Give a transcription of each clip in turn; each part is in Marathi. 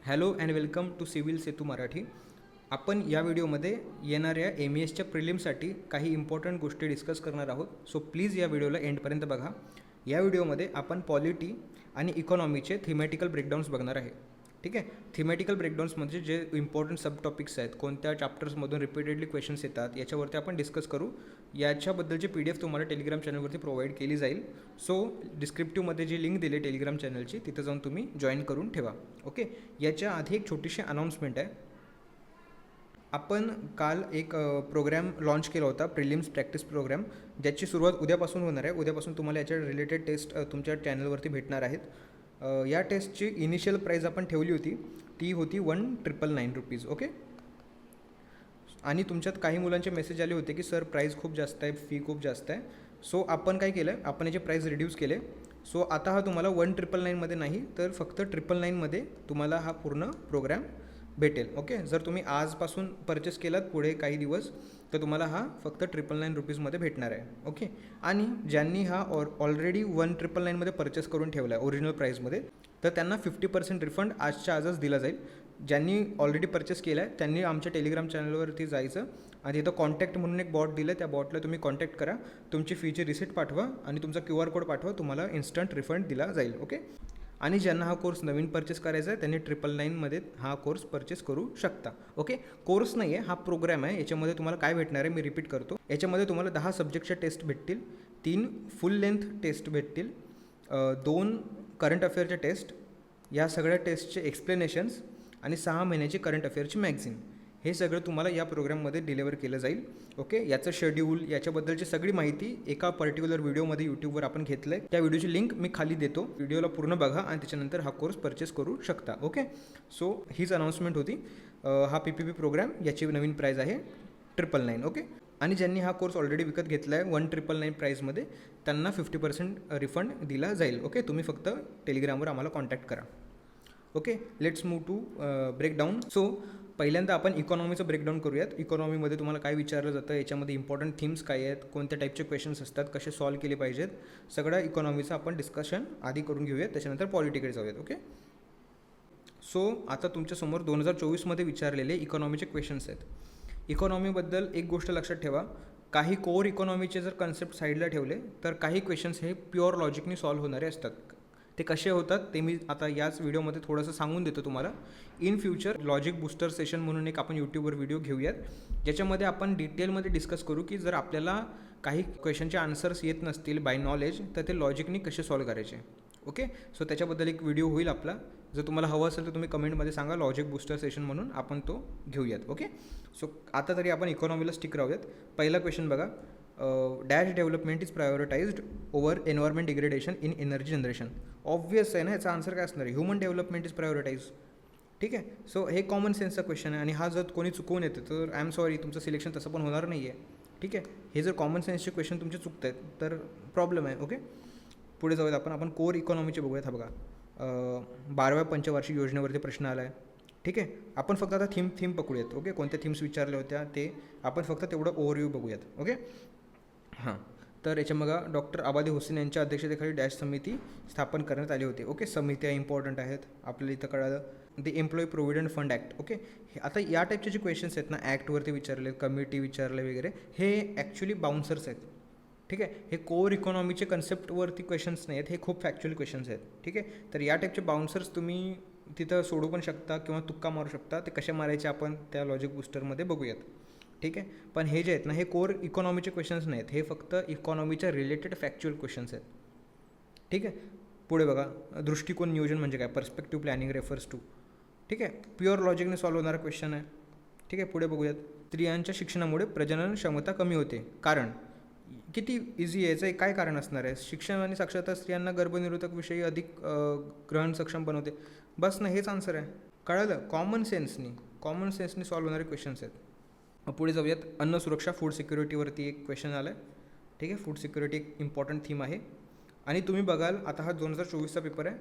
Hello and welcome to civil Setu Marathi. आपण या व्हिडिओमध्ये येणाऱ्या MESच्या प्रिलिमसाठी काही इम्पॉर्टंट गोष्टी डिस्कस करणार आहोत. सो प्लीज या व्हिडिओला एंडपर्यंत बघा. या व्हिडिओमध्ये आपण पॉलिटी आणि इकॉनॉमीचे थिमॅटिकल ब्रेकडाऊन्स बघणार आहे. ठीक आहे. थिमॅटिकल ब्रेकडाऊन्स म्हणजे जे इम्पॉर्टंट सब टॉपिक्स आहेत, कोणत्या चॅप्टर्समधून रिपीटेडली क्वेश्चन्स येतात, याच्यावरती आपण डिस्कस करू. याच्याबद्दलची PDF तुम्हाला टेलिग्राम चॅनलवरती प्रोव्हाइड केली जाईल. सो डिस्क्रिप्टिव्हमध्ये जी लिंक दिली टेलिग्राम चॅनलची, तिथं जाऊन तुम्ही जॉईन करून ठेवा. ओके. याच्या आधी एक छोटीशी अनाऊन्समेंट आहे. आपण काल एक प्रोग्रॅम लॉन्च केला होता, प्रिलिम्स प्रॅक्टिस प्रोग्राम, ज्याची सुरुवात उद्यापासून होणार आहे. उद्यापासून तुम्हाला याच्या रिलेटेड टेस्ट तुमच्या चॅनलवरती भेटणार आहेत. या टेस्टची इनिशियल प्राईज आपण ठेवली होती, ती होती 1999 रुपीज. ओके. आणि तुमच्यात काही मुलांचे मेसेज आले होते की सर प्राईज खूप जास्त आहे, फी खूप जास्त आहे. सो आपण काय केलं, आपण याचे प्राईस रिड्यूस केले. सो आता हा तुम्हाला 1999मध्ये नाही, तर फक्त 999मध्ये तुम्हाला हा पूर्ण प्रोग्राम भेटेल. ओके. जर तुम्ही आजपासून परचेस केलात पुढे काही दिवस, तर तुम्हाला हा फक्त 999 रुपीजमध्ये भेटणार आहे. ओके. आणि ज्यांनी हा ऑलरेडी 1999मध्ये परचेस करून ठेवला आहे ओरिजिनल प्राईसमध्ये, तर त्यांना 50% रिफंड आजच्या आजच दिला जाईल. ज्यांनी ऑलरेडी परचेस केला आहे त्यांनी आमच्या टेलिग्राम चॅनलवरती जायचं आणि तिथं कॉन्टॅक्ट म्हणून एक बॉट दिलं, त्या बॉटला तुम्ही कॉन्टॅक्ट करा, तुमची फीची रिसिट पाठवा आणि तुमचा QR कोड पाठवा, तुम्हाला इन्स्टंट रिफंड दिला जाईल. ओके. आणि ज्यांना हा कोर्स नवीन परचेस करायचा आहे त्यांनी 999मध्ये हा कोर्स परचेस करू शकता. ओके. कोर्स नाही आहे, हा प्रोग्राम आहे. याच्यामध्ये तुम्हाला काय भेटणार आहे मी रिपीट करतो. याच्यामध्ये तुम्हाला 10 सब्जेक्टच्या टेस्ट भेटतील, 3 फुल लेंथ टेस्ट भेटतील, 2 करंट अफेअरच्या टेस्ट, या सगळ्या टेस्टचे एक्सप्लेनेशन्स आणि 6 महिन्याची करंट अफेअरची मॅगझिन. हे सगळं तुम्हाला या प्रोग्राममध्ये डिलिव्हर केलं जाईल. ओके. याचं शेड्यूल, याच्याबद्दलची सगळी माहिती एका पर्टिक्युलर व्हिडिओमध्ये यूट्यूबवर आपण घेतलं आहे. त्या व्हिडिओची लिंक मी खाली देतो. व्हिडिओला पूर्ण बघा आणि त्याच्यानंतर हा कोर्स परचेस करू शकता. ओके. सो हीच अनाऊन्समेंट होती. हा PPP प्रोग्राम, याची नवीन प्राईज आहे 999. ओके. आणि ज्यांनी हा कोर्स ऑलरेडी विकत घेतला आहे 1999 प्राईजमध्ये, त्यांना 50% रिफंड दिला जाईल. ओके. तुम्ही फक्त टेलिग्रामवर आम्हाला कॉन्टॅक्ट करा. Okay. Let's move to breakdown. So पहिल्यांदा आपण इकॉनॉमीचं ब्रेकडाऊन करूयात. इकॉनॉमीमध्ये तुम्हाला काय विचारलं जातं, याच्यामध्ये इम्पॉर्टंट थीम्स काय आहेत, कोणत्या टाईपचे क्वेश्चन्स असतात, कसे सॉल्व केले पाहिजेत, सगळ्या इकॉनॉमीचं आपण डिस्कशन आधी करून घेऊयात, त्याच्यानंतर पॉलिटिकडे जाऊयात. ओके. सो आता तुमच्यासमोर 2024मध्ये विचारलेले इकॉनॉमीचे क्वेश्चन्स आहेत. इकॉनॉमीबद्दल एक गोष्ट लक्षात ठेवा, काही कोर इकॉनॉमीचे जर कन्सेप्ट साईडला ठेवले तर काही क्वेश्चन्स हे प्युअर लॉजिकनी सॉल्व्ह होणारे असतात. ते कसे होतात ते मी आता याच व्हिडिओमध्ये थोडंसं सांगून देतो तुम्हाला. In future logic booster session म्हणून एक आपण यूट्यूबवर व्हिडिओ घेऊयात, ज्याच्यामध्ये आपण डिटेलमध्ये डिस्कस करू की जर आपल्याला काही क्वेश्चनचे आन्सर्स येत नसतील बाय नॉलेज, तर ते लॉजिकनी कसे सॉल्व्ह करायचे. ओके. सो त्याच्याबद्दल एक व्हिडिओ होईल आपला. जर तुम्हाला हवं असेल तर तुम्ही कमेंटमध्ये सांगा, लॉजिक बूस्टर सेशन म्हणून आपण तो घेऊयात. ओके. सो आता तरी आपण इकॉनॉमीला स्टिक राहूयात. पहिला क्वेश्चन बघा, dash development is prioritised over environment degradation in energy generation. Obvious आहे ना, याचा आन्सर काय असणार आहे, ह्युमन डेव्हलपमेंट इज प्रायोरिटाइज. ठीक आहे. सो हे कॉमन सेन्सचा क्वेश्चन आहे आणि हा जर कोणी चुकवून येतं तर आय एम सॉरी, तुमचं सिलेक्शन तसं पण होणार नाही आहे. ठीक आहे. हे जर कॉमन सेन्सचे क्वेश्चन तुमचे चुकत आहेत तर प्रॉब्लेम आहे. ओके. पुढे जाऊयात आपण कोर इकॉनॉमीचे बघूयात. हा बघा, 12व्या पंचवार्षिक योजनेवरती प्रश्न आला आहे. ठीक आहे. आपण फक्त आता थीम पकडूयात. ओके. कोणत्या थीम्स विचारल्या होत्या ते आपण फक्त तेवढं ओव्हरव्ह्यू बघूयात. ओके. हां. तर याच्या बघा, डॉक्टर आबादी हुसेन यांच्या अध्यक्षतेखाली डॅश समिती स्थापन करण्यात आली होती. ओके. समित्या इम्पॉर्टंट आहेत आपल्याला इथं कळालं. The employee provident fund act. Okay. आता या टाईपचे जे क्वेश्चन्स आहेत ना, ॲक्टवरती विचारले, कमिटी विचारले वगैरे, हे ॲक्च्युली बाउन्सर्स आहेत. ठीक आहे. हे कोर इकॉनॉमीचे कन्सेप्टवरती क्वेश्चन्स नाही आहेत, हे खूप फॅक्च्युअल क्वेश्चन्स आहेत. ठीक आहे. तर या टाईपचे बाउन्सर्स तुम्ही तिथं सोडू पण शकता किंवा तुक्का मारू शकता. ते कसे मारायचे आपण त्या लॉजिक बूस्टरमध्ये बघूयात. ठीक आहे. पण हे जे आहेत ना, हे कोर इकॉनॉमीचे क्वेश्चन्स नाहीत, हे फक्त इकॉनॉमीच्या रिलेटेड फॅक्च्युअल क्वेश्चन्स आहेत. ठीक आहे. पुढे बघा, दृष्टिकोन नियोजन म्हणजे काय, पर्स्पेक्टिव्ह प्लॅनिंग रेफर्स टू. ठीक आहे. प्युअर लॉजिकने सॉल्व्ह होणारा क्वेश्चन आहे. ठीक आहे. पुढे बघूयात, स्त्रियांच्या शिक्षणामुळे प्रजनन क्षमता कमी होते, कारण. किती इझी आहे, याचं काय कारण असणार आहे, शिक्षण आणि साक्षरता स्त्रियांना गर्भनिरोधक विषयी अधिक ग्रहण सक्षम बनवते. बस ना, हेच आन्सर आहे. कळलं. कॉमन सेन्सनी सॉल्व्ह होणारे क्वेश्चन्स आहेत. पुढे जाऊयात, अन्न सुरक्षा, फूड सिक्युरिटीवरती एक क्वेश्चन आला आहे. ठीक आहे. फूड सिक्युरिटी एक इम्पॉर्टंट थीम आहे आणि तुम्ही बघाल आता हा 2024चा पेपर आहे.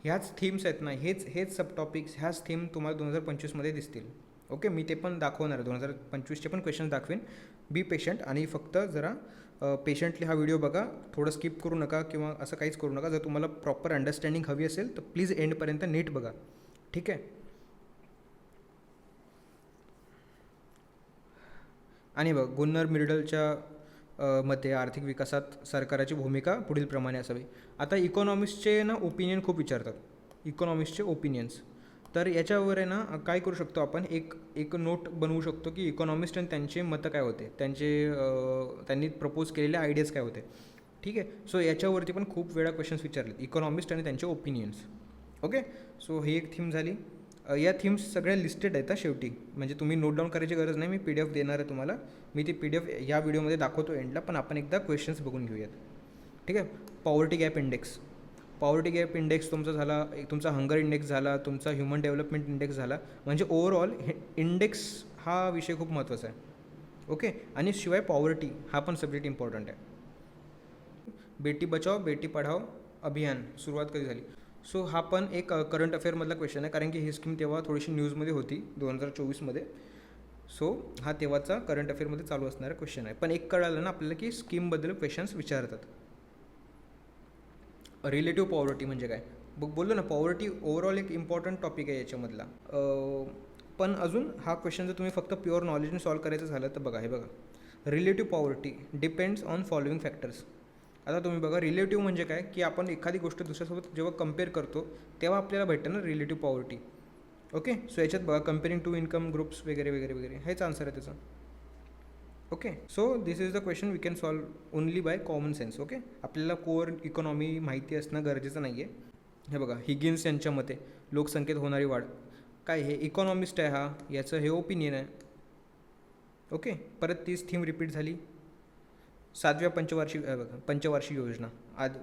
ह्याच थीम्स आहेत ना, हेच सब टॉपिक्स, ह्याच थीम तुम्हाला 2025मध्ये दिसतील. ओके. मी ते पण दाखवणार आहे, 2025चे पण क्वेश्चन दाखवेन. बी पेशंट आणि फक्त जरा पेशंटली हा व्हिडिओ बघा, थोडं स्किप करू नका किंवा असं काहीच करू नका. जर तुम्हाला प्रॉपर अंडरस्टँडिंग हवी असेल तर प्लीज एंडपर्यंत नीट बघा. ठीक आहे. आणि बघ गुन्नर मिर्डलच्या मते आर्थिक विकासात सरकारची भूमिका पुढीलप्रमाणे असावी. आता इकॉनॉमिस्टचे ना ओपिनियन खूप विचारतात, इकॉनॉमिस्टचे ओपिनियन्स. तर याच्यावर आहे ना काय करू शकतो आपण, एक नोट बनवू शकतो की इकॉनॉमिस्ट आणि त्यांचे मतं काय होते, त्यांनी प्रपोज केलेले आयडियाज काय होते. ठीक आहे. सो याच्यावरती पण खूप वेळा क्वेश्चन्स विचारले, इकॉनॉमिस्ट आणि त्यांचे ओपिनियन्स. ओके. सो ही एक थीम झाली. या थीम्स सगळ्या लिस्टेड आहेत शेवटी, म्हणजे तुम्ही नोट डाऊन करायची गरज नाही, मी PDF देणार आहे तुम्हाला. मी ती PDF या व्हिडिओमध्ये दाखवतो एंडला, पण आपण एकदा क्वेश्चन्स बघून घेऊयात. ठीक आहे. Poverty gap index. Poverty gap index तुमचा झाला, तुमचा हंगर इंडेक्स झाला, तुमचा ह्युमन डेव्हलपमेंट इंडेक्स झाला. म्हणजे ओव्हरऑल इंडेक्स हा विषय खूप महत्त्वाचा आहे. ओके. आणि शिवाय पॉवर्टी हा पण सब्जेक्ट इम्पॉर्टंट आहे. बेटी बचाओ बेटी पढाओ अभियान सुरुवात कधी झाली. सो हा पण एक करंट अफेअरमधला क्वेश्चन आहे, कारण की ही स्कीम तेव्हा थोडीशी न्यूजमध्ये होती 2024मध्ये. सो हा तेव्हाचा करंट अफेअरमध्ये चालू असणारा क्वेश्चन आहे. पण एक कळालं ना आपल्याला की स्कीमबद्दल क्वेश्चन्स विचारतात. रिलेटिव्ह पॉवर्टी म्हणजे काय बोललो ना, पॉवर्टी ओव्हरऑल एक इम्पॉर्टंट टॉपिक आहे याच्यामधला. पण अजून हा क्वेश्चन जर तुम्ही फक्त प्युअर नॉलेजने सॉल्व करायचं झालं तर बघा, हे बघा, relative poverty depends on following factors. आता तुम्ही बघा, रिलेटिव्ह म्हणजे काय की आपण एखादी गोष्ट दुसऱ्यासोबत जेव्हा कम्पेअर करतो तेव्हा आपल्याला भेटतं ना रिलेटिव्ह पॉवर्टी. ओके. सो याच्यात बघा, कम्पेअरिंग टू इन्कम ग्रुप्स वगैरे वगैरे वगैरे, हेच आन्सर आहे त्याचं. Okay. So this is the question we can solve only by common sense. Okay. आपल्याला कोर इकॉनॉमी माहिती असणं गरजेचं नाही आहे. हे बघा, हिगिन्स यांच्या मते लोकसंख्येत होणारी वाढ. काय हे इकॉनॉमिस्ट आहे हा, याचं हे ओपिनियन आहे. ओके. परत तीच थीम रिपीट झाली. 7व्या पंचवार्षिक योजना.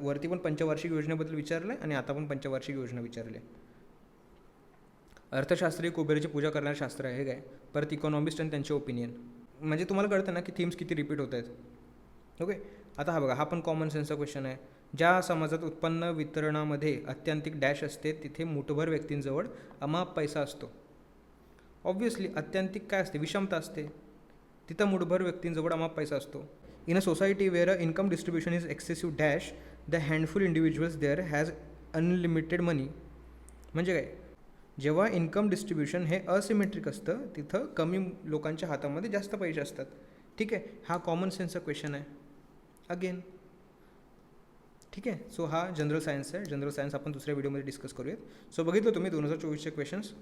वरती पण पंचवार्षिक योजनेबद्दल विचारलं आहे आणि आता पण पंचवार्षिक योजना विचारली आहे. अर्थशास्त्रीय कुबेराची पूजा करणारं शास्त्र आहे, हे काय. परत इकॉनॉमिस्ट आणि त्यांचे ओपिनियन. म्हणजे तुम्हाला कळतं ना की थीम्स किती रिपीट होत आहेत. ओके. आता हा बघा, हा पण कॉमन सेन्सचा क्वेश्चन आहे. ज्या समाजात उत्पन्न वितरणामध्ये अत्यांतिक डॅश असते तिथे मुठभर व्यक्तींजवळ अमाप पैसा असतो. ऑब्व्हियसली अत्यांतिक काय असते, विषमता असते, तिथं मुठभर व्यक्तींजवळ अमाप पैसा असतो. In a society where a income distribution is excessive dash the handful individuals there has unlimited money. म्हणजे काय, जेव्हा इन्कम डिस्ट्रीब्युशन हे असिमेट्रिक असतं तिथं कमी लोकांच्या हातामध्ये जास्त पैसे असतात. ठीक आहे. हा कॉमन सेन्सचा क्वेश्चन आहे अगेन. ठीक आहे. सो हा जनरल सायन्स आहे. जनरल सायन्स आपण दुसऱ्या व्हिडिओमध्ये डिस्कस करूयात. सो बघितलं तुम्ही 2024चे क्वेश्चन्स.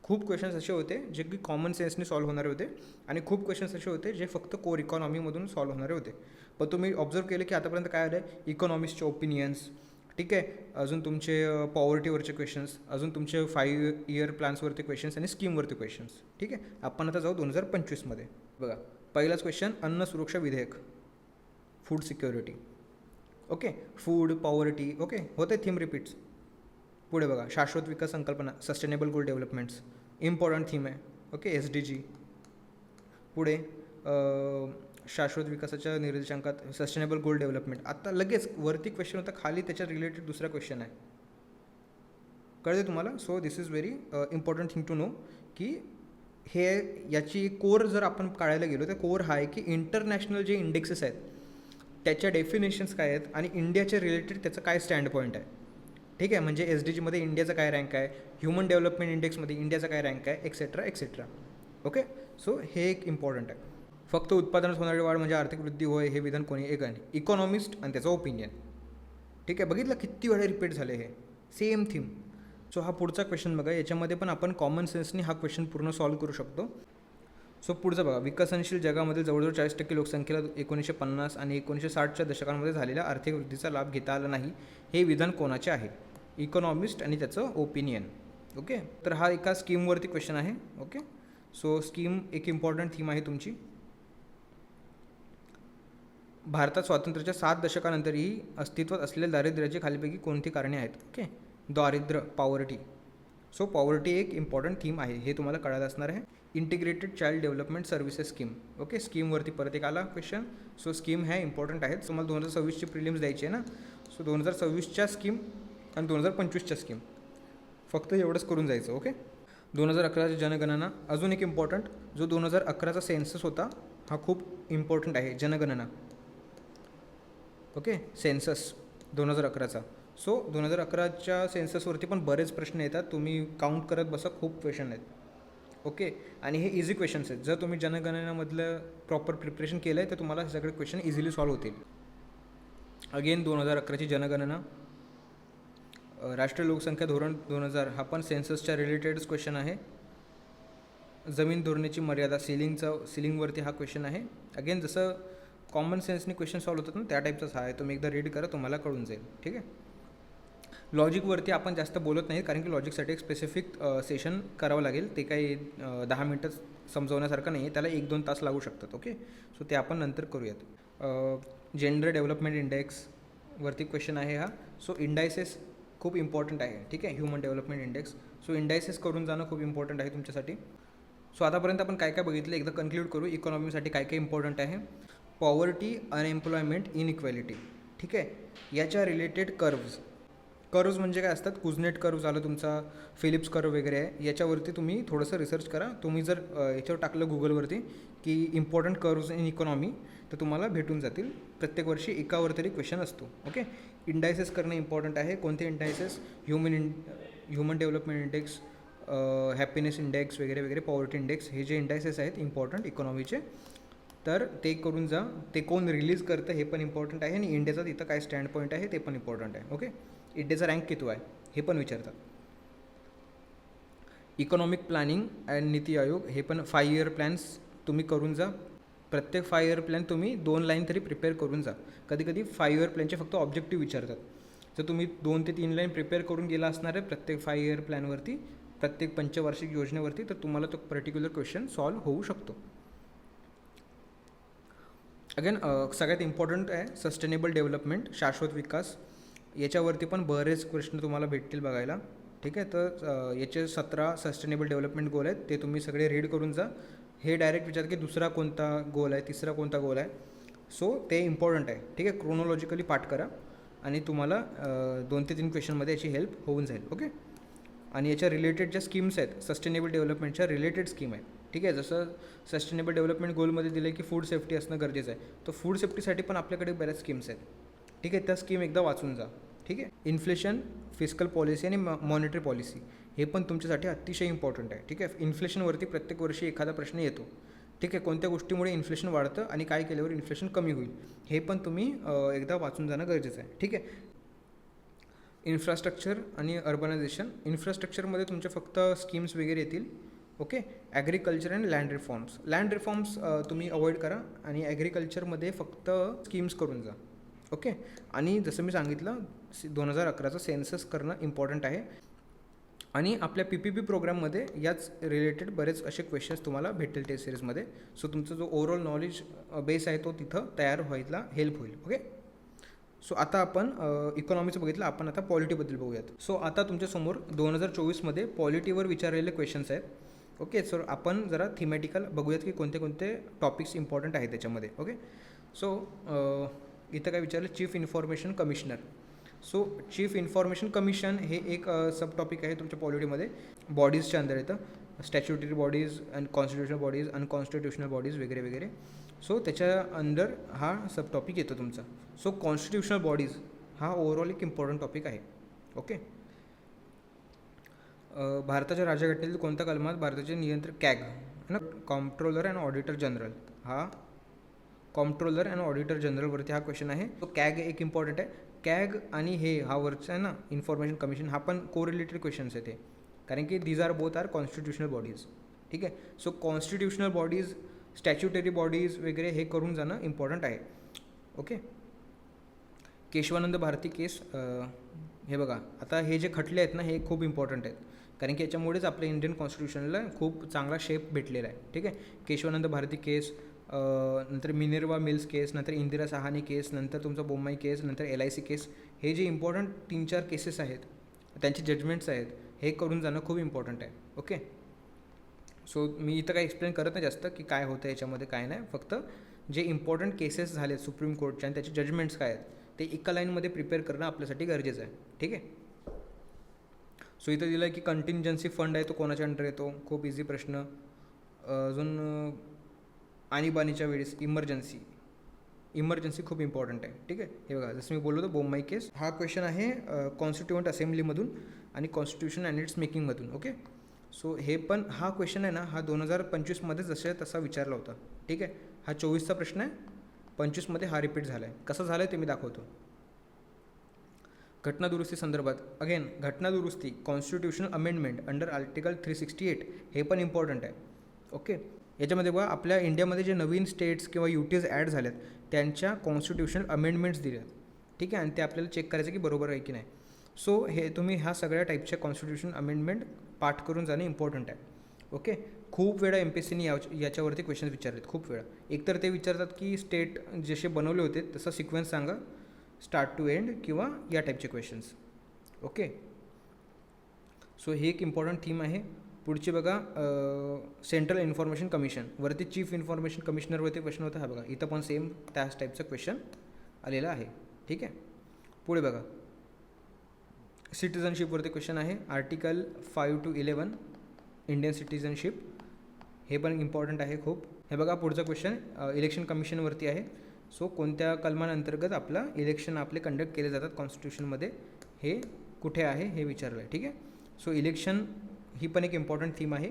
खूप क्वेश्चन्स असे होते जे की कॉमन सेन्सने सॉल्व्ह होणारे होते आणि खूप क्वेश्चन्स असे होते जे फक्त कोर इकॉनॉमीमधून सॉल्व्ह होणारे होते. पण तुम्ही ऑब्झर्व केले की आतापर्यंत काय आलं आहे, इकॉनॉमिक्सचे ओपिनियन्स. ठीक आहे. अजून तुमचे पॉवर्टीवरचे क्वेश्चन्स, अजून तुमचे 5 इयर प्लॅन्सवरती क्वेश्चन्स आणि स्कीमवरती क्वेश्चन्स. ठीक आहे. आपण आता जाऊ 2025मध्ये. बघा, पहिलाच क्वेश्चन, अन्न सुरक्षा विधेयक, food security. Okay. Food poverty. Okay. होते थीम रिपीट्स. पुढे बघा, शाश्वत विकास संकल्पना, सस्टेनेबल गोल डेव्हलपमेंट्स, इम्पॉर्टंट थीम आहे. ओके. SDG. पुढे शाश्वत विकासाच्या निर्देशांकात सस्टेनेबल गोल डेव्हलपमेंट. आता लगेच वरती क्वेश्चन होता, खाली त्याच्या रिलेटेड दुसरा क्वेश्चन आहे. कळते तुम्हाला. So this is very important thing to know की हे याची कोर जर आपण काढायला गेलो तर कोर हा आहे की इंटरनॅशनल जे इंडेक्सेस आहेत त्याच्या डेफिनेशन्स काय आहेत आणि इंडियाच्या रिलेटेड त्याचं काय स्टँड पॉईंट आहे. ठीक आहे. म्हणजे SDGमध्ये इंडियाचा काय रँक आहे, ह्युमन डेव्हलपमेंट इंडेक्समध्ये इंडियाचा काय रँक आहे, एक्सेट्रा एक्सेट्रा. ओके. सो हे एक इम्पॉर्टंट आहे. फक्त उत्पादनात होणारी वाढ म्हणजे आर्थिक वृद्धी होय हे विधान कोणी, एक आहे इकॉनॉमिस्ट आणि त्याचं ओपिनियन. ठीक आहे. बघितलं किती वेळा रिपीट झाले हे सेम थीम. सो हा पुढचा क्वेश्चन बघा, याच्यामध्ये पण आपण कॉमन सेन्सनी हा क्वेश्चन पूर्ण सॉल्व्ह करू शकतो. सो पुढचं बघा, विकसनशील जगामधील जवळजवळ 40% लोकसंख्येला 1950 आणि 1960च्या दशकांमध्ये झालेल्या आर्थिक वृद्धीचा लाभ घेता आला नाही हे विधान कोणाचे आहे, इकॉनॉमिस्ट आणि त्याचं ओपिनियन. ओके. तर हा एका स्कीमवरती क्वेश्चन आहे. ओके. सो स्कीम एक इम्पॉर्टंट थीम आहे तुमची. भारतात स्वातंत्र्याच्या 7 दशकानंतरही अस्तित्वात असलेल्या दारिद्र्याची खालीपैकी कोणती कारणे आहेत. ओके. दारिद्र्य, पॉवर्टी. सो पॉवर्टी एक इम्पॉर्टंट थीम आहे, हे तुम्हाला कळायला असणार आहे. Integrated child development services scheme. Okay. स्कीमवरती परत एक आला क्वेश्चन. सो स्कीम ह्या इम्पॉर्टंट आहेत. तुम्हाला 2026ची प्रिलिम्स द्यायची आहे ना. सो 2026च्या स्कीम आणि 2025च्या स्कीम फक्त एवढंच करून जायचं. ओके. 2011ची जनगणना अजून एक इम्पॉर्टंट, जो 2011चा सेन्सस होता हा खूप इम्पॉर्टंट आहे. जनगणना. ओके. सेन्सस 2011चा. सो 2011च्या सेन्ससवरती पण बरेच प्रश्न येतात, तुम्ही काउंट करत बसा, खूप क्वेश्चन आहेत. ओके. आणि हे इझी क्वेश्चन्स आहेत. जर तुम्ही जनगणनामधलं प्रॉपर प्रिपरेशन केलं आहे तर तुम्हाला हे सगळे क्वेश्चन इझिली सॉल्व्ह होतील. अगेन 2011ची जनगणना, राष्ट्रीय लोकसंख्या धोरण 2000 हा पण सेन्ससच्या रिलेटेडच क्वेश्चन आहे. जमीन धोरणाची मर्यादा, सिलिंगवरती हा क्वेश्चन आहे. अगेन जसं कॉमन सेन्सनी क्वेश्चन सॉल्व्ह होतात ना त्या टाईपचाच हा आहे. तुम्ही एकदा रीड करा, तुम्हाला कळून जाईल. ठीक आहे. लॉजिकवरती आपण जास्त बोलत नाही कारण की लॉजिकसाठी एक स्पेसिफिक सेशन करावं लागेल. ते काही 10 मिनटं समजवण्यासारखं नाही आहे, त्याला 1-2 तास लागू शकतात. ओके. सो ते आपण नंतर करूयात. जेंडर डेव्हलपमेंट इंडेक्सवरती क्वेश्चन आहे हा. सो इंडायसेस खूप इम्पॉर्टंट आहे. ठीक आहे. Human development index. So indices करून जाणं खूप इम्पॉर्टंट आहे तुमच्यासाठी. सो आतापर्यंत आपण काय काय बघितलं एकदा कन्क्लूड करू. इकॉनॉमीसाठी काय काय इम्पॉर्टंट आहे. Poverty, unemployment, inequality. ठीक आहे. याच्या रिलेटेड कर्व्ज म्हणजे काय असतात, कुझनेट कर्व झालं तुमचा, फिलिप्स कर्व वगैरे आहे. याच्यावरती तुम्ही थोडंसं रिसर्च करा. तुम्ही जर याच्यावर टाकलं गुगलवरती की इम्पॉर्टंट कर्व्ज इन इकॉनॉमी तर तुम्हाला भेटून जातील. प्रत्येक वर्षी एकावर तरी क्वेश्चन असतो. ओके. इंडायसेस करणं इम्पॉर्टंट आहे. कोणते indices, human development index, happiness index वगैरे वगैरे, पॉवर्टी इंडेक्स, हे जे इंडायसेस आहेत इम्पॉर्टंट इकॉनॉमीचे तर ते करून जा. ते कोण रिलीज करतं हे पण इम्पॉर्टंट आहे आणि इंडियाचा तिथं काय स्टँड पॉईंट आहे ते पण इम्पॉर्टंट आहे. ओके. इंडियाचा रँक किती आहे हे पण विचारतात. Economic planning and NITI Aayog हे पण 5 इयर प्लॅन्स तुम्ही करून जा. प्रत्येक 5 इयर प्लॅन तुम्ही 2 लाईन तरी प्रिपेअर करून जा. कधी कधी 5 इयर प्लॅनचे फक्त ऑब्जेक्टिव्ह विचारतात. जर तुम्ही 2 ते 3 लाईन प्रिपेअर करून गेला असणार आहे प्रत्येक 5 इयर प्लॅनवरती, प्रत्येक पंचवार्षिक योजनेवरती, तर तुम्हाला तो पर्टिक्युलर क्वेश्चन सॉल्व्ह होऊ शकतो. अगेन सगळ्यात इम्पॉर्टंट आहे सस्टेनेबल डेव्हलपमेंट, शाश्वत विकास. याच्यावरती पण बरेच प्रश्न तुम्हाला भेटतील बघायला. ठीक आहे. तर याचे 17 सस्टेनेबल डेव्हलपमेंट गोल आहेत, ते तुम्ही सगळे रीड करून जा. हे डायरेक्ट विचार की दुसरा कोणता गोल आहे, तिसरा कोणता गोल आहे. सो ते इम्पॉर्टंट आहे. ठीक आहे. क्रोनॉलॉजिकली पाठ करा आणि तुम्हाला 2 ते 3 क्वेश्चनमध्ये याची हेल्प होऊन जाईल. ओके. आणि याच्या रिलेटेड ज्या स्कीम्स आहेत सस्टेनेबल डेव्हलपमेंटच्या रिलेटेड स्कीम आहेत. ठीक आहे. जसं सस्टेनेबल डेव्हलपमेंट गोलमध्ये दिलं आहे की फूड सेफ्टी असणं गरजेचं आहे, तर फूड सेफ्टीसाठी पण आपल्याकडे बऱ्याच स्कीम्स आहेत. ठीक आहे. त्या स्कीम एकदा वाचून जा. ठीक आहे. इन्फ्लेशन, फिस्कल पॉलिसी आणि मॉनिटरी पॉलिसी हे पण तुमच्यासाठी अतिशय इम्पॉर्टंट आहे. ठीक आहे. इन्फ्लेशनवरती प्रत्येक वर्षी एखादा प्रश्न येतो. ठीक आहे. कोणत्या गोष्टीमुळे इन्फ्लेशन वाढतं आणि काय केल्यावर इन्फ्लेशन कमी होईल हे पण तुम्ही एकदा वाचून जाणं गरजेचं आहे. ठीक आहे. इन्फ्रास्ट्रक्चर आणि अर्बनायझेशन. इन्फ्रास्ट्रक्चरमध्ये तुमचे फक्त स्कीम्स वगैरे येतील. Okay. Agriculture and land reforms तुम्ही अवॉइड करा आणि ॲग्रिकल्चरमध्ये फक्त स्कीम्स करून जा. ओके. आणि जसं मी सांगितलं 2011चं सेन्सस करणं इम्पॉर्टंट आहे. आणि आपल्या PPP प्रोग्राममध्ये याच रिलेटेड बरेच असे क्वेश्चन्स तुम्हाला भेटतील टेस्ट सिरीजमध्ये. सो तुमचा जो ओव्हरऑल नॉलेज बेस आहे तो तिथं तयार व्हायला हेल्प होईल. ओके. सो आता आपण इकॉनॉमीचं बघितलं, आपण आता पॉलिटीबद्दल बघूयात. सो आता तुमच्यासमोर 2024मध्ये पॉलिटीवर विचारलेले क्वेश्चन्स आहेत. ओके. सो आपण जरा थिमॅटिकल बघूयात की कोणते कोणते टॉपिक्स इम्पॉर्टंट आहेत त्याच्यामध्ये. ओके. सो इथं काय विचारलं, chief information commissioner. So chief information commission हे एक सब टॉपिक आहे तुमच्या पॉलिटीमध्ये. बॉडीजच्या अंदर येतं, statutory bodies and constitutional bodies, unconstitutional bodies वगैरे वगैरे. सो त्याच्या अंडर हा सब टॉपिक येतो तुमचा. सो कॉन्स्टिट्युशनल बॉडीज हा ओव्हरऑल एक इम्पॉर्टंट टॉपिक आहे. ओके. भारताच्या राज्यघटनेतील कोणत्या कलमात भारताचे नियंत्रक कॅग ना, कॉम्प्ट्रोलर अँड ऑडिटर जनरल, हा कॉम्प्ट्रोलर अँड ऑडिटर जनरलवरती हा क्वेश्चन आहे. तो कॅग एक इम्पॉर्टंट आहे. कॅग आणि हे हा वरचा आहे ना इन्फॉर्मेशन कमिशन, हा पण कोरिलेटेड क्वेश्चन्स आहे ते, कारण की these are both are constitutional bodies. ठीक आहे. So constitutional bodies, statutory bodies वगैरे हे करून जाणं इम्पॉर्टंट आहे. ओके. केशवानंद भारती केस, हे बघा आता हे जे खटले आहेत ना हे खूप इम्पॉर्टंट आहेत, कारण की याच्यामुळेच आपल्या इंडियन कॉन्स्टिट्यूशनला खूप चांगला शेप भेटलेला आहे. ठीक आहे. केशवानंद भारती केस, नंतर मिनर्वा मिल्स केस, नंतर इंदिरा सहानी केस, नंतर तुमचा बोम्माई केस, नंतर LIC केस, हे जे इम्पॉर्टंट 3-4 केसेस आहेत त्यांचे जजमेंट्स आहेत, हे करून जाणं खूप इम्पॉर्टंट आहे. ओके. सो मी इथं काही एक्सप्लेन करत नाही जास्त की काय होतं याच्यामध्ये काय नाही, फक्त जे इम्पॉर्टंट केसेस झाले सुप्रीम कोर्टचे आणि त्याचे जजमेंट्स काय आहेत ते एका लाईनमध्ये प्रिपेअर करणं आपल्यासाठी गरजेचं आहे. ठीक आहे. सो इथं दिलं आहे की कंटिंजन्सी फंड आहे तो कोणाच्या अंडर येतो, खूप इझी प्रश्न. अजून आणीबाणीच्या वेळेस इमर्जन्सी खूप इम्पॉर्टंट आहे. ठीक आहे. हे बघा जसं मी बोललो होतो बोम्माई केस, हा क्वेश्चन आहे कॉन्स्टिट्युएंट असेंब्लीमधून आणि कॉन्स्टिट्यूशन अँड इट्स मेकिंगमधून. ओके. सो हे पण हा क्वेश्चन आहे ना, हा 2025मध्ये जसे तसा विचारला होता. ठीक आहे, हा 24चा प्रश्न आहे, 25मध्ये हा रिपीट झाला आहे. कसं झालं आहे ते मी दाखवतो. घटना दुरुस्ती संदर्भात अगेन घटना दुरुस्ती कॉन्स्टिट्यूशनल अमेंडमेंट अंडर आर्टिकल 368 हे पण इम्पॉर्टंट आहे. ओके, याच्यामध्ये बघा आपल्या इंडियामध्ये जे नवीन स्टेट्स किंवा युटीज ॲड झाल्यात त्यांच्या कॉन्स्टिट्यूशनल अमेंडमेंट्स दिल्यात. ठीक आहे, आणि ते आपल्याला चेक करायचं की बरोबर आहे की नाही. सो हे तुम्ही ह्या सगळ्या टाईपच्या कॉन्स्टिट्यूशनल अमेंडमेंट पाठ करून जाणे इम्पॉर्टंट आहे. ओके, खूप वेळा MPSCने याच्यावरती क्वेश्चन्स विचारलेत, खूप वेळा. एकतर ते विचारतात की स्टेट जसे बनवले होते तसं सिक्वेन्स सांगा, स्टार्ट टू एंड, किंवा या टाईपचे क्वेश्चन्स. ओके, सो हे एक इम्पॉर्टंट थीम आहे. पुढचे बघा सेंट्रल इन्फॉर्मेशन कमिशन वरती चीफ इन्फॉर्मेशन कमिशनरवरती क्वेश्चन होता. हा बघा इथं पण सेम त्याच टाईपचं क्वेश्चन आलेला आहे. ठीक आहे, पुढे बघा सिटिझनशिपवरती क्वेश्चन आहे. आर्टिकल 5 to 11 इंडियन सिटिझनशिप, हे पण इम्पॉर्टंट आहे खूप. हे बघा पुढचा क्वेश्चन इलेक्शन कमिशनवरती आहे. सो कोणत्या कलमांअंतर्गत आपला इलेक्शन आपले कंडक्ट केले जातात कॉन्स्टिट्यूशनमध्ये, हे कुठे आहे हे विचारलं आहे. ठीक आहे, सो इलेक्शन ही पण एक इम्पॉर्टंट थीम आहे.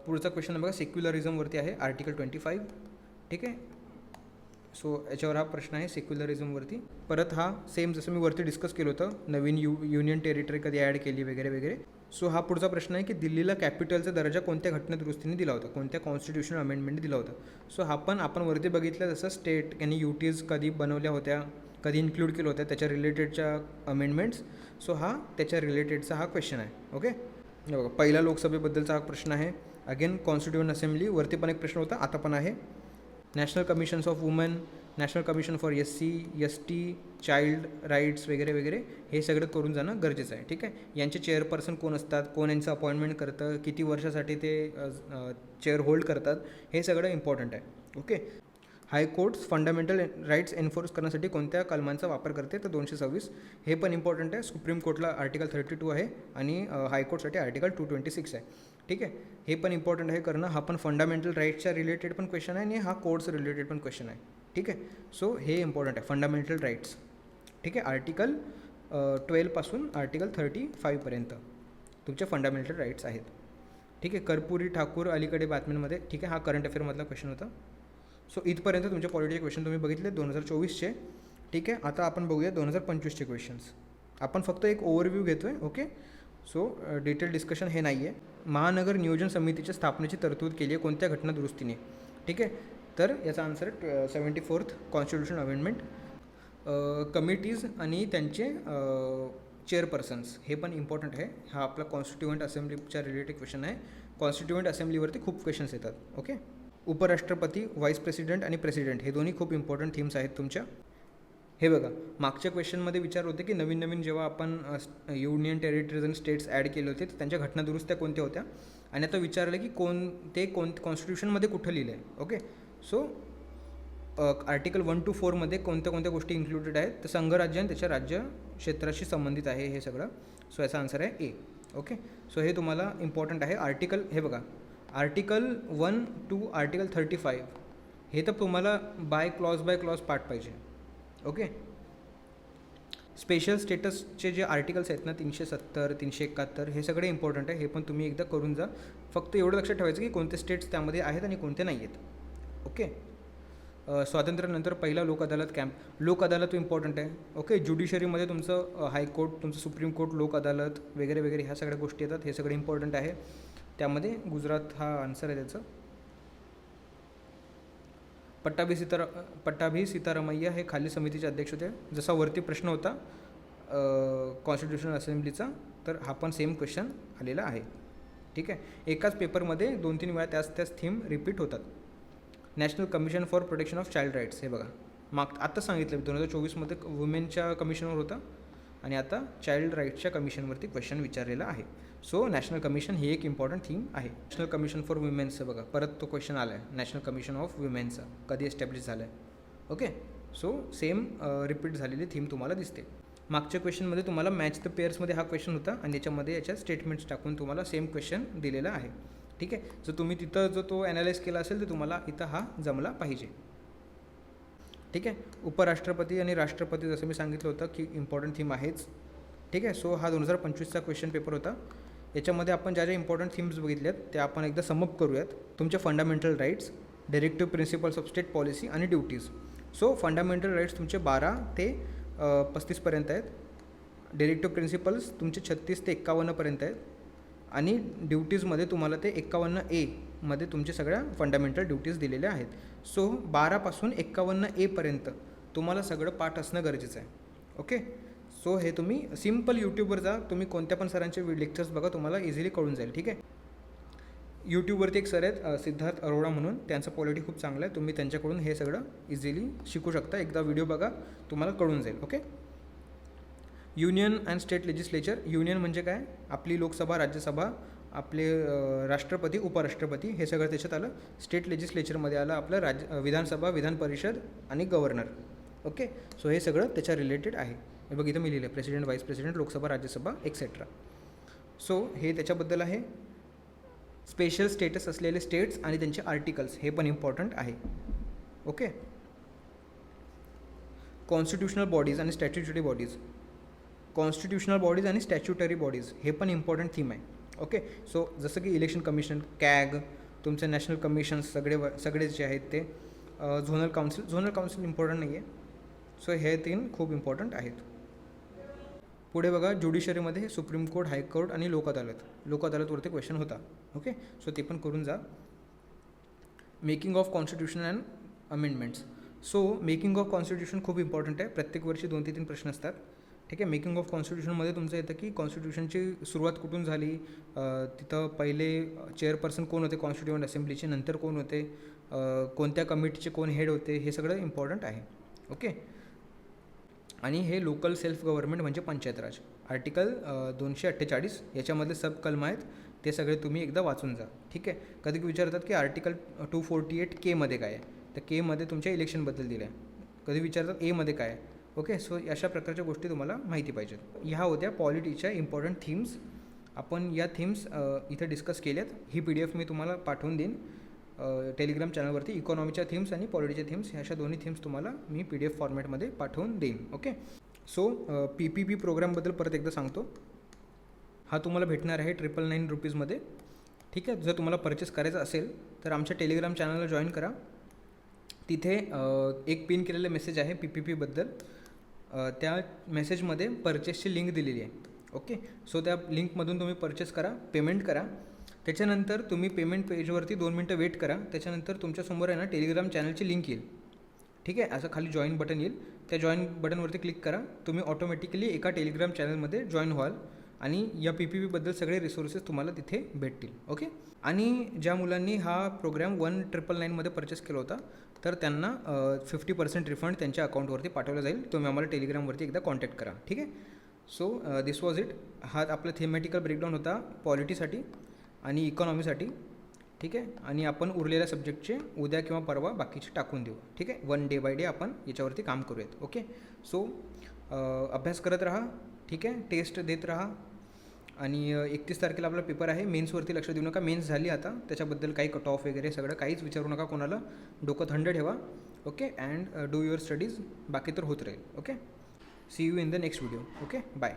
पुढचा क्वेश्चन बघा सेक्युलरिझमवरती आहे, आर्टिकल 25. ठीक आहे, सो याच्यावर हा प्रश्न आहे सेक्युलरिझमवरती. परत हा सेम जसं मी वरती डिस्कस केलं होतं, नवीन युनियन टेरिटरी कधी ॲड केली वगैरे वगैरे. सो हा पुढचा प्रश्न आहे की दिल्लीला कॅपिटलचा दर्जा कोणत्या घटनादुरुस्तीने दिला होता, कोणत्या कॉन्स्टिट्यूशनल अमेंडमेंटने दिला होता. सो हा पण आपण वरती बघितलं जसं स्टेट आणि युटीज कधी बनवल्या होत्या, कधी इन्क्लूड केलं होत्या, त्याच्या रिलेटेडच्या अमेंडमेंट्स. सो हा त्याच्या रिलेटेडचा हा क्वेश्चन आहे. ओके, बघा पहिला लोकसभेबद्दलचा हा प्रश्न आहे. अगेन कॉन्स्टिट्यूंट असेंब्ली वरती पण एक प्रश्न होता, आता पण आहे. National commissions of women, national commission for SC ST child rights वगैरे वगैरे, हे सगळं करून जाणं गरजेचं आहे. ठीक आहे, यांचे चेअरपर्सन कोण असतात, कोण यांचं अपॉइंटमेंट करतं, किती वर्षासाठी ते चेअर होल्ड करतात, हे सगळं इम्पॉर्टंट आहे. Okay, high courts fundamental rights enforce करण्यासाठी कोणत्या कलमांचा वापर करते, तर 226, हे पण इम्पॉर्टंट आहे. सुप्रीम कोर्टला आर्टिकल 32 आहे आणि हायकोर्टसाठी आर्टिकल 226 आहे. ठीक आहे, हे पण इम्पॉर्टंट आहे करणं. हा पण फंडामेंटल राईट्सच्या रिलेटेड पण क्वेश्चन आहे आणि हा कोर्ट्स रिलेटेड पण क्वेश्चन आहे. ठीक आहे, सो हे इम्पॉर्टंट आहे फंडामेंटल राईट्स. ठीक आहे, आर्टिकल 12पासून आर्टिकल 35पर्यंत तुमचे फंडामेंटल राईट्स आहेत. ठीक आहे, कर्पुरी ठाकूर अलीकडे बातम्यांमध्ये. ठीक आहे, हा करंट अफेअरमधला क्वेश्चन होता. सो इथपर्यंत तुमचे पॉलिटिचे क्वेश्चन तुम्ही बघितले 2024चे. ठीक आहे, आता आपण बघूया 2025चे क्वेश्चन्स. आपण फक्त एक ओव्हरव्ह्यू घेतो आहे. ओके, सो डिटेल डिस्कशन हे नाही आहे. महानगर नियोजन समितीच्या स्थापनेची तरतूद केली आहे कोणत्या घटना दुरुस्तीने. ठीक आहे, तर याचा answer 74th constitution amendment. Committees आणि त्यांचे चेअरपर्सन्स हे पण इम्पॉर्टंट आहे. हा आपला कॉन्स्टिट्युएंट असेंब्लीच्या रिलेटेड क्वेश्चन आहे. कॉन्स्टिट्युएंट असेंब्लीवरती खूप क्वेश्चन्स येतात. ओके, उपराष्ट्रपती, व्हाईस प्रेसिडेंट आणि प्रेसिडेंट हे दोन्ही खूप इम्पॉर्टंट थीम्स आहेत तुमच्या. हे बघा मागच्या क्वेश्चनमध्ये विचार होते की नवीन नवीन जेव्हा आपण युनियन टेरिटरीज आणि स्टेट्स ॲड केले होते तर त्यांच्या घटनादुरुस्त्या कोणत्या होत्या, आणि आता विचारलं की कॉन्स्टिट्यूशनमध्ये कुठं लिहिलं आहे. ओके, सो आर्टिकल 1 to 4मध्ये कोणत्या कोणत्या गोष्टी इन्क्लुडेड आहेत, तर संघराज्य आणि त्याच्या राज्य क्षेत्राशी संबंधित आहे हे सगळं. सो याचा आन्सर आहे ए. ओके, सो हे तुम्हाला इम्पॉर्टंट आहे. आर्टिकल हे बघा आर्टिकल 1 to आर्टिकल 35 हे तर तुम्हाला बाय क्लॉज पाठ पाहिजे. ओके, स्पेशल स्टेटसचे जे आर्टिकल्स आहेत ना 370, 371 हे सगळे इम्पॉर्टंट आहे. हे पण तुम्ही एकदा करून जा. फक्त एवढं लक्षात ठेवायचं की कोणते स्टेट्स त्यामध्ये आहेत आणि कोणते नाही आहेत. ओके, स्वातंत्र्यानंतर पहिला लोक अदालत कॅम्प. लोक अदालत इम्पॉर्टंट आहे. ओके, ज्युडिशरीमध्ये तुमचं हायकोर्ट, तुमचं सुप्रीम कोर्ट, लोक अदालत वगैरे वगैरे ह्या सगळ्या गोष्टी येतात. हे सगळं इम्पॉर्टंट आहे. त्यामध्ये गुजरात हा आन्सर आहे त्याचं. पट्टाभी सीतारामय्या हे खाली समितीचे अध्यक्ष होते. जसा वरती प्रश्न होता कॉन्स्टिट्यूशनल असेंब्लीचा, तर हा पण सेम क्वेश्चन आलेला आहे. ठीक आहे, एकाच पेपरमध्ये 2-3 वेळा त्याच थीम रिपीट होतात. National commission for protection of child rights हे बघा आत्ता सांगितलं 2024मध्ये वुमेनच्या कमिशनवर होता आणि आता चाइल्ड राईट्सच्या कमिशनवरती क्वेश्चन विचारलेला आहे. सो नॅशनल कमिशन ही एक इम्पॉर्टंट थीम आहे. नॅशनल कमिशन फॉर वुमेन्सचं बघा परत तो क्वेश्चन आला आहे. नॅशनल कमिशन ऑफ वुमेन्सचा कधी एस्टॅब्लिश झालं आहे. ओके, सो सेम रिपीट झालेली थीम तुम्हाला दिसते. मागच्या क्वेश्चनमध्ये तुम्हाला मॅच द पेअर्समध्ये हा क्वेश्चन होता आणि याच्यामध्ये याच्या स्टेटमेंट्स टाकून तुम्हाला सेम क्वेश्चन दिलेला आहे. ठीक आहे, जर तुम्ही तिथं जो तो ॲनालाइज केला असेल तर तुम्हाला इथं हा जमला पाहिजे. ठीक आहे, उपराष्ट्रपती आणि राष्ट्रपती जसं मी सांगितलं होतं की इम्पॉर्टंट थीम आहेच. ठीक आहे, सो हा 2025चा क्वेश्चन पेपर होता. याच्यामध्ये आपण ज्या ज्या इम्पॉर्टंट थीम्स बघितल्यात त्या आपण एकदा समअप करूयात. तुमचे fundamental rights, directive principles of state policy आणि ड्युटीज. सो फंडामेंटल राईट्स तुमचे 12 ते 35पर्यंत आहेत. डायरेक्टिव्ह प्रिन्सिपल्स तुमचे 36 ते 51पर्यंत आहेत. आणि ड्युटीजमध्ये तुम्हाला ते 51A मध्ये तुमचे सगळ्या फंडामेंटल ड्युटीज दिलेल्या आहेत. सो 12पासून 51A पर्यंत तुम्हाला सगळं पाठ असणं गरजेचं आहे. ओके. सो हे तुम्ही सिम्पल यूट्यूबवर जा, तुम्ही कोणत्या पण सरांचे लेक्चर्स बघा, तुम्हाला इझिली कळून जाईल. ठीक आहे. यूट्यूबवरती एक सर आहेत सिद्धार्थ अरोडा म्हणून, त्यांचं पॉलिटी खूप चांगलं आहे. तुम्ही त्यांच्याकडून हे सगळं इझिली शिकू शकता. एकदा व्हिडिओ बघा, तुम्हाला कळून जाईल. Okay. Union and state legislature. Union म्हणजे काय? आपली लोकसभा, राज्यसभा, आपले राष्ट्रपती, उपराष्ट्रपती हे सगळं त्याच्यात आलं. स्टेट लेजिस्लेचरमध्ये आलं आपलं विधानसभा, विधान परिषद आणि गव्हर्नर. ओके. सो हे सगळं त्याच्या रिलेटेड आहे. हे बघ इथं मी लिहिलं आहे president, vice president, Lok Sabha, Rajya Sabha et cetera. So हे त्याच्याबद्दल आहे. स्पेशल स्टेटस असलेले स्टेट्स आणि त्यांचे आर्टिकल्स हे पण इम्पॉर्टंट आहे. ओके. कॉन्स्टिट्युशनल बॉडीज आणि स्टॅच्युटरी बॉडीज. कॉन्स्टिट्युशनल बॉडीज आणि स्टॅच्युटरी बॉडीज हे पण इम्पॉर्टंट थीम आहे. ओके. सो जसं की इलेक्शन कमिशन, कॅग, तुमचे नॅशनल कमिशन्स सगळे जे आहेत ते, झोनल काउन्सिल इम्पॉर्टंट नाही आहे. सो हे 3 खूप इम्पॉर्टंट आहेत. पुढे बघा, ज्युडिशरीमध्ये सुप्रीम कोर्ट, हायकोर्ट आणि लोक अदालतवरती क्वेश्चन होता. ओके. सो ते पण करून जा. Making of constitution and amendments. So making of constitution खूप इम्पॉर्टंट आहे. प्रत्येक वर्षी 2 ते 3 प्रश्न असतात. ठीक आहे. मेकिंग ऑफ कॉन्स्टिट्यूशनमध्ये तुमचं येतं की कॉन्स्टिट्यूशनची सुरुवात कुठून झाली, तिथं पहिले चेअरपर्सन कोण होते कॉन्स्टिट्यूएंट असेंब्लीचे, नंतर कोण होते, कोणत्या कमिटीचे कोण हेड होते, हे सगळं इम्पॉर्टंट आहे. ओके. आणि हे लोकल सेल्फ गव्हर्नमेंट म्हणजे पंचायत राज. आर्टिकल 248 याच्यामधले सब कलम आहेत, ते सगळे तुम्ही एकदा वाचून जा. ठीक आहे. कधी विचारतात की आर्टिकल 248K मध्ये काय आहे, तर केमध्ये तुमच्या इलेक्शनबद्दल दिलं आहे. कधी विचारतात एमध्ये काय आहे. ओके. सो अशा प्रकारच्या गोष्टी तुम्हाला माहिती पाहिजेत. ह्या होत्या पॉलिटीच्या इम्पॉर्टंट थीम्स. आपण या थीम्स इथं डिस्कस केल्यात. ही PDF मी तुम्हाला पाठवून देईन टेलिग्राम चॅनलवरती. इकॉनॉमीच्या थीम्स आणि पॉलिटीच्या थीम्स ह्या अशा दोन्ही थीम्स तुम्हाला मी PDF फॉर्मॅटमध्ये पाठवून देईन. ओके. सो PPP प्रोग्रामबद्दल परत एकदा सांगतो. हा तुम्हाला भेटणार आहे 999 रुपीजमध्ये. ठीक आहे. जर तुम्हाला परचेस करायचं असेल तर आमच्या टेलिग्राम चॅनलला जॉईन करा. तिथे एक पिन केलेलं मेसेज आहे PPPबद्दल. त्या मेसेजमध्ये परचेसची लिंक दिलेली आहे. ओके. सो त्या लिंकमधून तुम्ही परचेस करा, पेमेंट करा. त्याच्यानंतर तुम्ही पेमेंट पेजवरती 2 मिनटं वेट करा. त्याच्यानंतर तुमच्यासमोर आहे ना टेलिग्राम चॅनलची लिंक येईल. ठीक आहे. असं खाली जॉईन बटन येईल. त्या जॉईन बटनवरती क्लिक करा. तुम्ही ऑटोमॅटिकली एका टेलिग्राम चॅनलमध्ये जॉईन व्हाल आणि या PPPबद्दल सगळे रिसोर्सेस तुम्हाला तिथे भेटतील. ओके. आणि ज्या मुलांनी हा प्रोग्राम 1999 मध्ये परचेस केला होता तर त्यांना 50% रिफंड त्यांच्या अकाउंटवरती पाठवलं जाईल. तुम्ही आम्हाला टेलिग्रामवरती एकदा कॉन्टॅक्ट करा. ठीक आहे. So this was it. हा आपला थेमॅटिकल ब्रेकडाऊन होता पॉलिटीसाठी आणि इकॉनॉमीसाठी. ठीक आहे. आणि आपण उरलेल्या सब्जेक्टचे उद्या किंवा परवा बाकीचे टाकून देऊ. ठीक आहे. 1 डे बाय डे आपण याच्यावरती काम करूयात. ओके. सो अभ्यास करत राहा. ठीक आहे. टेस्ट देत राहा. आणि 31 तारखेला आपला पेपर आहे. मेन्सवरती लक्ष देऊ नका. मेन्स झाली आता, त्याच्याबद्दल काही कट ऑफ वगैरे सगळं काहीच विचारू नका कोणाला. डोकं थंड ठेवा. Okay. And do your studies. बाकी तर होत राहील. Okay. See you in the next video. Okay. Bye.